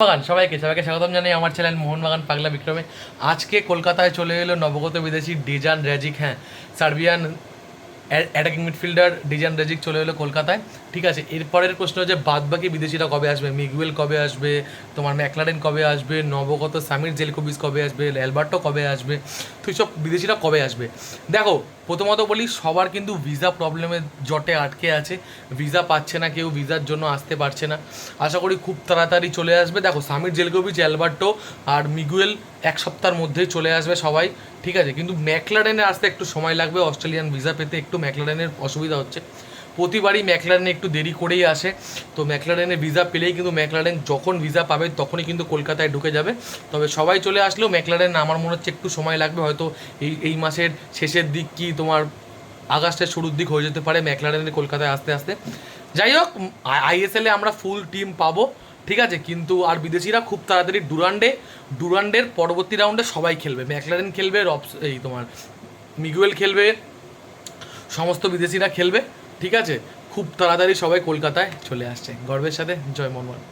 বাগান সবাইকে সবাইকে স্বাগতম জানাই আমার চ্যানেল মোহনবাগান পাগলা বিক্রমে। আজকে কলকাতায় চলে এলো নবগত বিদেশি ডিজান রেজিক, হ্যাঁ সার্বিয়ান অ্যাটাকিং মিডফিল্ডার ডিজান রেজিক চলে এলো কলকাতায়। ঠিক আছে, এরপরের প্রশ্ন হচ্ছে বাদবাকি বিদেশিরা কবে আসবে, মিগুয়েল কবে আসবে, তোমার ম্যাকলারেন কবে আসবে, নবগত সামির জেলকোভিচ কবে আসবে, অ্যালবার্টো কবে আসবে, তো এইসব বিদেশিরা কবে আসবে। দেখো প্রথমত বলি, সবার কিন্তু ভিসা প্রবলেমের জটে আটকে আছে, ভিসা পাচ্ছে না, কেউ ভিসার জন্য আসতে পারছে না। আশা করি খুব তাড়াতাড়ি চলে আসবে। দেখো সামির জেলকোভিচ, অ্যালবার্টো আর মিগুয়েল এক সপ্তাহের মধ্যেই চলে আসবে সবাই, ঠিক আছে। কিন্তু ম্যাকলারেনে আসতে একটু সময় লাগবে, অস্ট্রেলিয়ান ভিসা পেতে একটু ম্যাকলারেনের অসুবিধা হচ্ছে। প্রতিবারই ম্যাকলারেনে একটু দেরি করেই আসে, তো ম্যাকলারেনে ভিসা পেলেই কিন্তু ম্যাকলারেন যখন ভিসা পাবে তখনই কিন্তু কলকাতায় ঢুকে যাবে। তবে সবাই চলে আসলেও ম্যাকলারেন আমার মনে হচ্ছে একটু সময় লাগবে, হয়তো এই মাসের শেষের দিক কি তোমার আগস্টের শুরুর দিক হয়ে যেতে পারে ম্যাকলারেনের কলকাতায় আসতে আসতে। যাই হোক, আইএসএলে আমরা ফুল টিম পাবো, ঠিক আছে। কিন্তু আর বিদেশিরা খুব তাড়াতাড়ি ডুরান্ডের পরবর্তী রাউন্ডে সবাই খেলবে, ম্যাকলারেন খেলবে, এই তোমার মিগুয়েল খেলবে, সমস্ত বিদেশিরা খেলবে, ঠিক আছে। খুব তাড়াতাড়ি সবাই কলকাতায় চলে আসছে। গর্বের সাথে জয় মোহনবাগান।